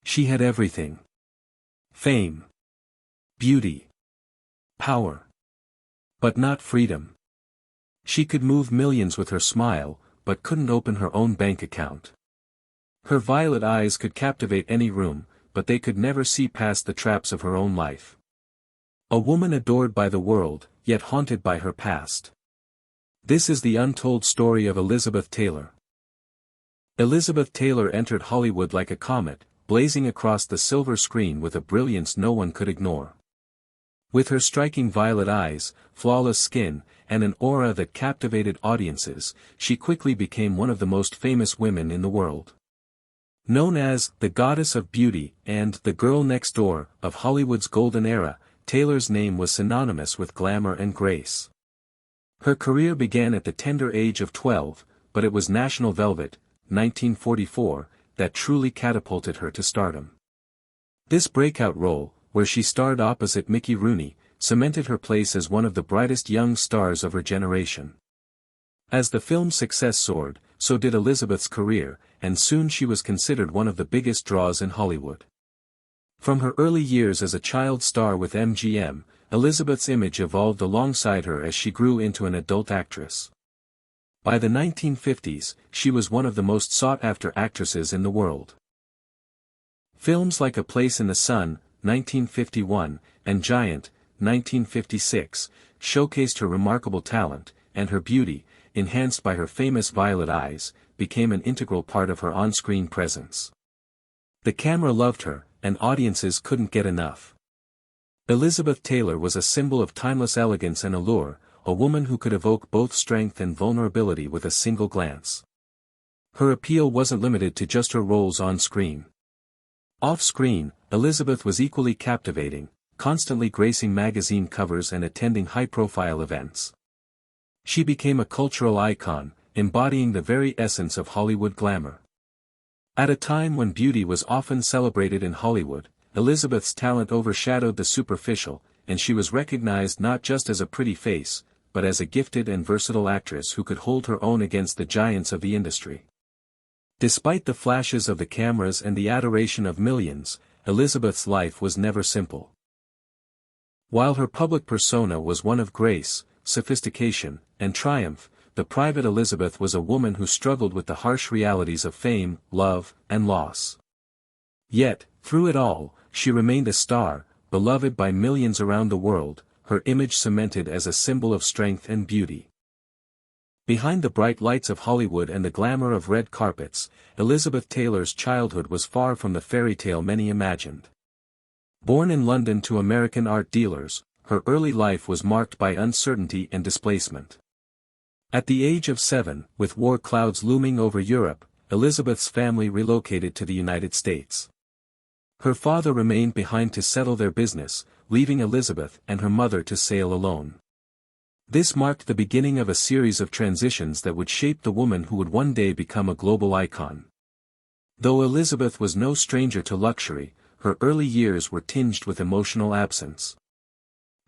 She had everything. Fame. Beauty. Power. But not freedom. She could move millions with her smile, but couldn't open her own bank account. Her violet eyes could captivate any room, but they could never see past the traps of her own life. A woman adored by the world, yet haunted by her past. This is the untold story of Elizabeth Taylor. Elizabeth Taylor entered Hollywood like a comet, blazing across the silver screen with a brilliance no one could ignore. With her striking violet eyes, flawless skin, and an aura that captivated audiences, she quickly became one of the most famous women in the world. Known as the Goddess of Beauty and the Girl Next Door of Hollywood's golden era, Taylor's name was synonymous with glamour and grace. Her career began at the tender age of 12, but it was National Velvet, 1944, that truly catapulted her to stardom. This breakout role, where she starred opposite Mickey Rooney, cemented her place as one of the brightest young stars of her generation. As the film's success soared, so did Elizabeth's career, and soon she was considered one of the biggest draws in Hollywood. From her early years as a child star with MGM, Elizabeth's image evolved alongside her as she grew into an adult actress. By the 1950s, she was one of the most sought-after actresses in the world. Films like A Place in the Sun, 1951, and Giant, 1956, showcased her remarkable talent, and her beauty, enhanced by her famous violet eyes, became an integral part of her on-screen presence. The camera loved her, and audiences couldn't get enough. Elizabeth Taylor was a symbol of timeless elegance and allure, a woman who could evoke both strength and vulnerability with a single glance. Her appeal wasn't limited to just her roles on screen. Off-screen, Elizabeth was equally captivating, constantly gracing magazine covers and attending high-profile events. She became a cultural icon, embodying the very essence of Hollywood glamour. At a time when beauty was often celebrated in Hollywood, Elizabeth's talent overshadowed the superficial, and she was recognized not just as a pretty face, but as a gifted and versatile actress who could hold her own against the giants of the industry. Despite the flashes of the cameras and the adoration of millions, Elizabeth's life was never simple. While her public persona was one of grace, sophistication, and triumph, the private Elizabeth was a woman who struggled with the harsh realities of fame, love, and loss. Yet, through it all, she remained a star, beloved by millions around the world, her image cemented as a symbol of strength and beauty. Behind the bright lights of Hollywood and the glamour of red carpets, Elizabeth Taylor's childhood was far from the fairy tale many imagined. Born in London to American art dealers, her early life was marked by uncertainty and displacement. At the age of 7, with war clouds looming over Europe, Elizabeth's family relocated to the United States. Her father remained behind to settle their business, leaving Elizabeth and her mother to sail alone. This marked the beginning of a series of transitions that would shape the woman who would one day become a global icon. Though Elizabeth was no stranger to luxury, her early years were tinged with emotional absence.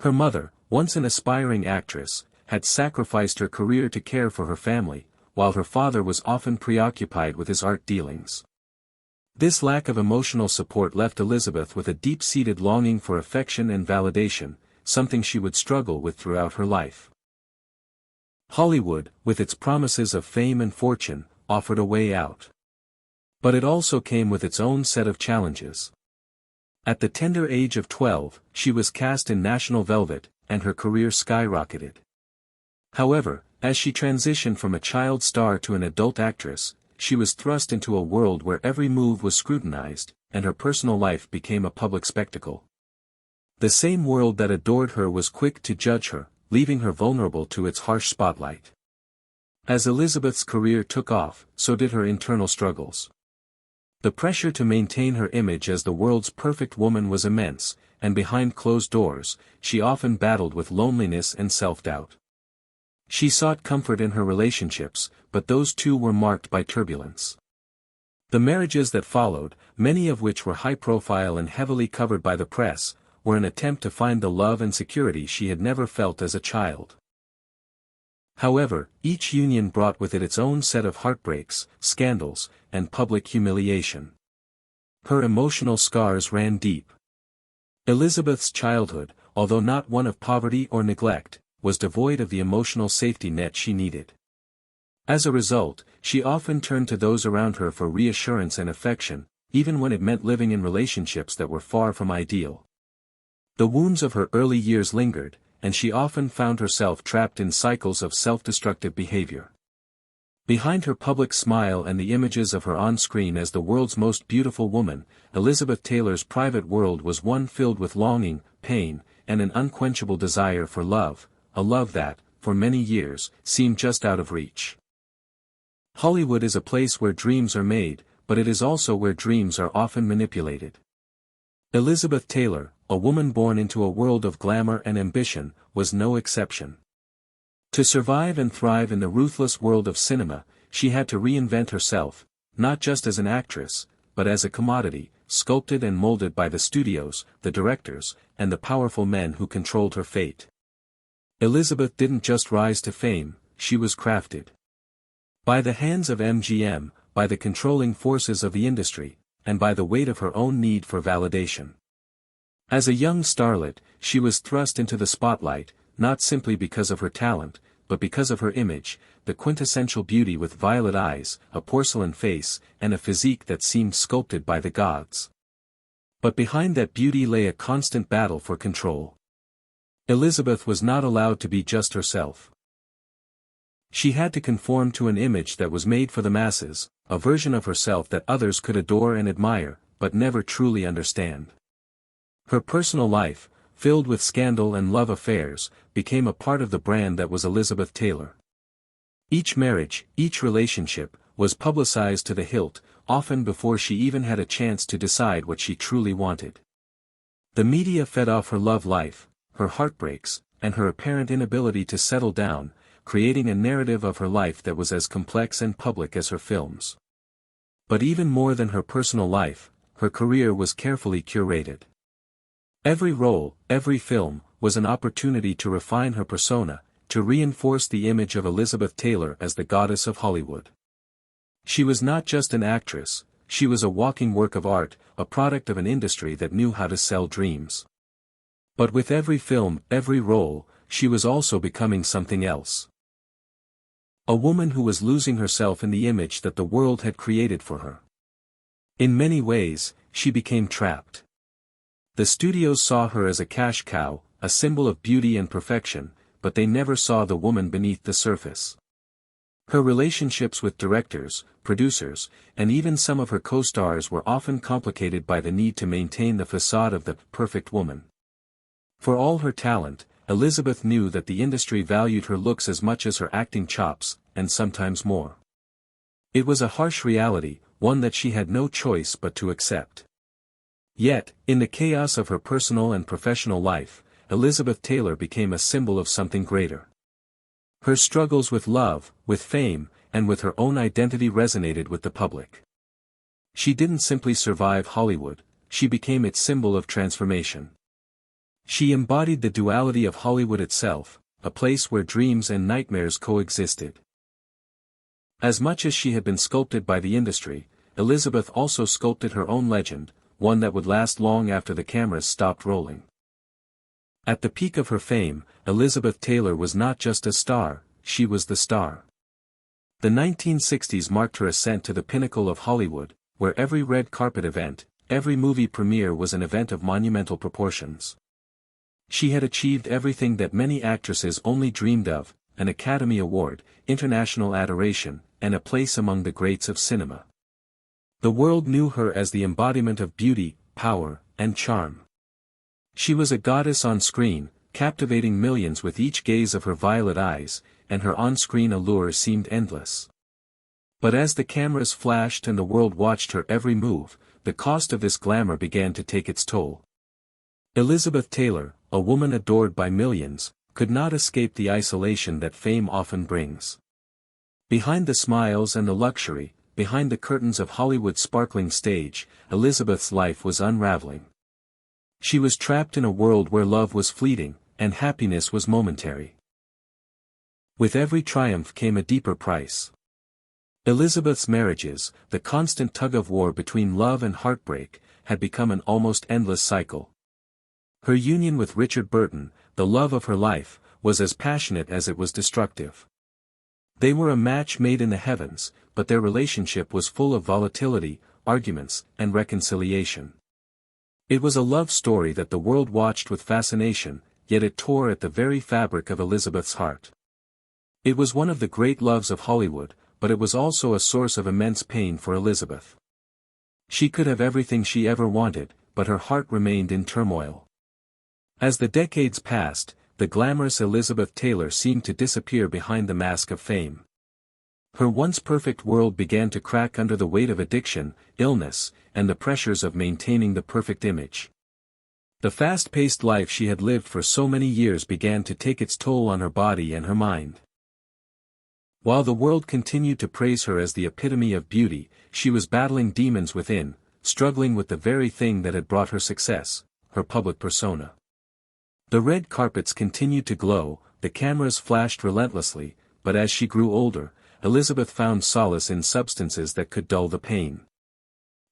Her mother, once an aspiring actress, had sacrificed her career to care for her family, while her father was often preoccupied with his art dealings. This lack of emotional support left Elizabeth with a deep-seated longing for affection and validation, something she would struggle with throughout her life. Hollywood, with its promises of fame and fortune, offered a way out. But it also came with its own set of challenges. At the tender age of 12, she was cast in National Velvet, and her career skyrocketed. However, as she transitioned from a child star to an adult actress, she was thrust into a world where every move was scrutinized, and her personal life became a public spectacle. The same world that adored her was quick to judge her, leaving her vulnerable to its harsh spotlight. As Elizabeth's career took off, so did her internal struggles. The pressure to maintain her image as the world's perfect woman was immense, and behind closed doors, she often battled with loneliness and self-doubt. She sought comfort in her relationships, but those too were marked by turbulence. The marriages that followed, many of which were high-profile and heavily covered by the press, were an attempt to find the love and security she had never felt as a child. However, each union brought with it its own set of heartbreaks, scandals, and public humiliation. Her emotional scars ran deep. Elizabeth's childhood, although not one of poverty or neglect, was devoid of the emotional safety net she needed. As a result, she often turned to those around her for reassurance and affection, even when it meant living in relationships that were far from ideal. The wounds of her early years lingered, and she often found herself trapped in cycles of self-destructive behavior. Behind her public smile and the images of her on-screen as the world's most beautiful woman, Elizabeth Taylor's private world was one filled with longing, pain, and an unquenchable desire for love, a love that, for many years, seemed just out of reach. Hollywood is a place where dreams are made, but it is also where dreams are often manipulated. Elizabeth Taylor, a woman born into a world of glamour and ambition, was no exception. To survive and thrive in the ruthless world of cinema, she had to reinvent herself, not just as an actress, but as a commodity, sculpted and molded by the studios, the directors, and the powerful men who controlled her fate. Elizabeth didn't just rise to fame, she was crafted. By the hands of MGM, by the controlling forces of the industry, and by the weight of her own need for validation. As a young starlet, she was thrust into the spotlight, not simply because of her talent, but because of her image, the quintessential beauty with violet eyes, a porcelain face, and a physique that seemed sculpted by the gods. But behind that beauty lay a constant battle for control. Elizabeth was not allowed to be just herself. She had to conform to an image that was made for the masses, a version of herself that others could adore and admire, but never truly understand. Her personal life, filled with scandal and love affairs, became a part of the brand that was Elizabeth Taylor. Each marriage, each relationship, was publicized to the hilt, often before she even had a chance to decide what she truly wanted. The media fed off her love life, her heartbreaks, and her apparent inability to settle down, creating a narrative of her life that was as complex and public as her films. But even more than her personal life, her career was carefully curated. Every role, every film, was an opportunity to refine her persona, to reinforce the image of Elizabeth Taylor as the goddess of Hollywood. She was not just an actress, she was a walking work of art, a product of an industry that knew how to sell dreams. But with every film, every role, she was also becoming something else. A woman who was losing herself in the image that the world had created for her. In many ways, she became trapped. The studios saw her as a cash cow, a symbol of beauty and perfection, but they never saw the woman beneath the surface. Her relationships with directors, producers, and even some of her co-stars were often complicated by the need to maintain the facade of the perfect woman. For all her talent, Elizabeth knew that the industry valued her looks as much as her acting chops, and sometimes more. It was a harsh reality, one that she had no choice but to accept. Yet, in the chaos of her personal and professional life, Elizabeth Taylor became a symbol of something greater. Her struggles with love, with fame, and with her own identity resonated with the public. She didn't simply survive Hollywood, she became its symbol of transformation. She embodied the duality of Hollywood itself, a place where dreams and nightmares coexisted. As much as she had been sculpted by the industry, Elizabeth also sculpted her own legend, one that would last long after the cameras stopped rolling. At the peak of her fame, Elizabeth Taylor was not just a star, she was the star. The 1960s marked her ascent to the pinnacle of Hollywood, where every red carpet event, every movie premiere was an event of monumental proportions. She had achieved everything that many actresses only dreamed of, an Academy Award, international adoration, and a place among the greats of cinema. The world knew her as the embodiment of beauty, power, and charm. She was a goddess on screen, captivating millions with each gaze of her violet eyes, and her on-screen allure seemed endless. But as the cameras flashed and the world watched her every move, the cost of this glamour began to take its toll. Elizabeth Taylor, a woman adored by millions, could not escape the isolation that fame often brings. Behind the smiles and the luxury, behind the curtains of Hollywood's sparkling stage, Elizabeth's life was unraveling. She was trapped in a world where love was fleeting, and happiness was momentary. With every triumph came a deeper price. Elizabeth's marriages, the constant tug-of-war between love and heartbreak, had become an almost endless cycle. Her union with Richard Burton, the love of her life, was as passionate as it was destructive. They were a match made in the heavens, but their relationship was full of volatility, arguments, and reconciliation. It was a love story that the world watched with fascination, yet it tore at the very fabric of Elizabeth's heart. It was one of the great loves of Hollywood, but it was also a source of immense pain for Elizabeth. She could have everything she ever wanted, but her heart remained in turmoil. As the decades passed, the glamorous Elizabeth Taylor seemed to disappear behind the mask of fame. Her once perfect world began to crack under the weight of addiction, illness, and the pressures of maintaining the perfect image. The fast-paced life she had lived for so many years began to take its toll on her body and her mind. While the world continued to praise her as the epitome of beauty, she was battling demons within, struggling with the very thing that had brought her success, her public persona. The red carpets continued to glow, the cameras flashed relentlessly, but as she grew older, Elizabeth found solace in substances that could dull the pain.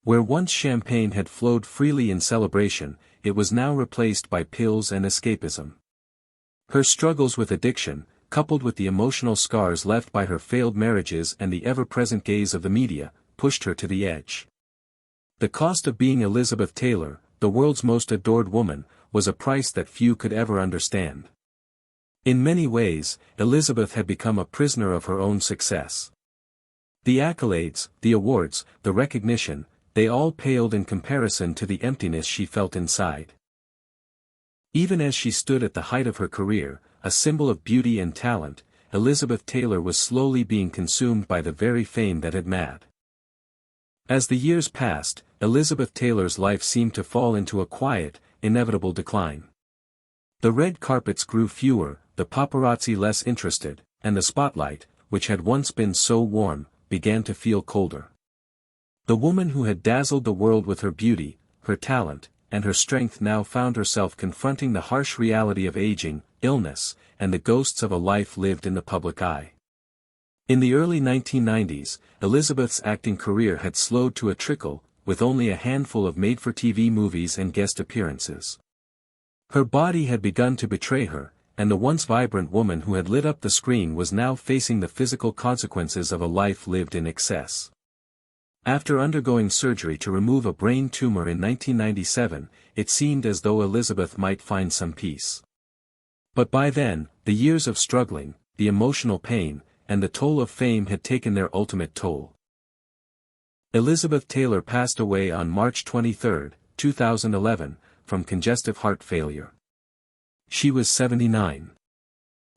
Where once champagne had flowed freely in celebration, it was now replaced by pills and escapism. Her struggles with addiction, coupled with the emotional scars left by her failed marriages and the ever-present gaze of the media, pushed her to the edge. The cost of being Elizabeth Taylor, the world's most adored woman, was a price that few could ever understand. In many ways, Elizabeth had become a prisoner of her own success. The accolades, the awards, the recognition, they all paled in comparison to the emptiness she felt inside. Even as she stood at the height of her career, a symbol of beauty and talent, Elizabeth Taylor was slowly being consumed by the very fame that had mad. As the years passed, Elizabeth Taylor's life seemed to fall into a quiet, inevitable decline. The red carpets grew fewer, the paparazzi less interested, and the spotlight, which had once been so warm, began to feel colder. The woman who had dazzled the world with her beauty, her talent, and her strength now found herself confronting the harsh reality of aging, illness, and the ghosts of a life lived in the public eye. In the early 1990s, Elizabeth's acting career had slowed to a trickle, with only a handful of made-for-TV movies and guest appearances. Her body had begun to betray her, and the once vibrant woman who had lit up the screen was now facing the physical consequences of a life lived in excess. After undergoing surgery to remove a brain tumor in 1997, it seemed as though Elizabeth might find some peace. But by then, the years of struggling, the emotional pain, and the toll of fame had taken their ultimate toll. Elizabeth Taylor passed away on March 23, 2011, from congestive heart failure. She was 79.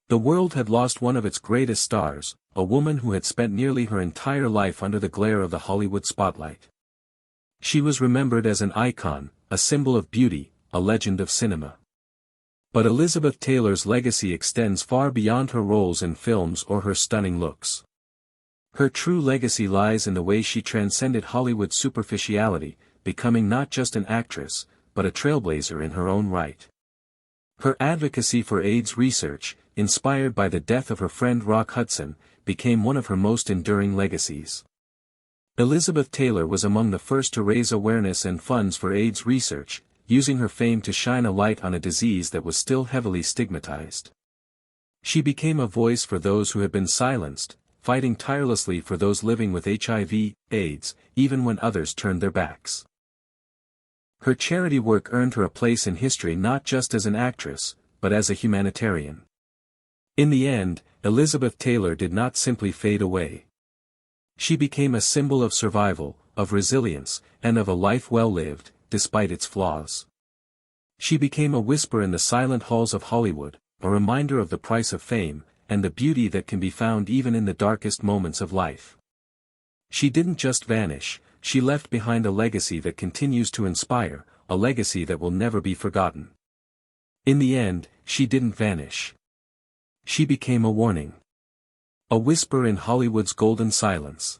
The world had lost one of its greatest stars, a woman who had spent nearly her entire life under the glare of the Hollywood spotlight. She was remembered as an icon, a symbol of beauty, a legend of cinema. But Elizabeth Taylor's legacy extends far beyond her roles in films or her stunning looks. Her true legacy lies in the way she transcended Hollywood's superficiality, becoming not just an actress, but a trailblazer in her own right. Her advocacy for AIDS research, inspired by the death of her friend Rock Hudson, became one of her most enduring legacies. Elizabeth Taylor was among the first to raise awareness and funds for AIDS research, using her fame to shine a light on a disease that was still heavily stigmatized. She became a voice for those who had been silenced, fighting tirelessly for those living with HIV/AIDS, even when others turned their backs. Her charity work earned her a place in history not just as an actress, but as a humanitarian. In the end, Elizabeth Taylor did not simply fade away. She became a symbol of survival, of resilience, and of a life well lived, despite its flaws. She became a whisper in the silent halls of Hollywood, a reminder of the price of fame, and the beauty that can be found even in the darkest moments of life. She didn't just vanish, she left behind a legacy that continues to inspire, a legacy that will never be forgotten. In the end, she didn't vanish. She became a warning. A whisper in Hollywood's golden silence.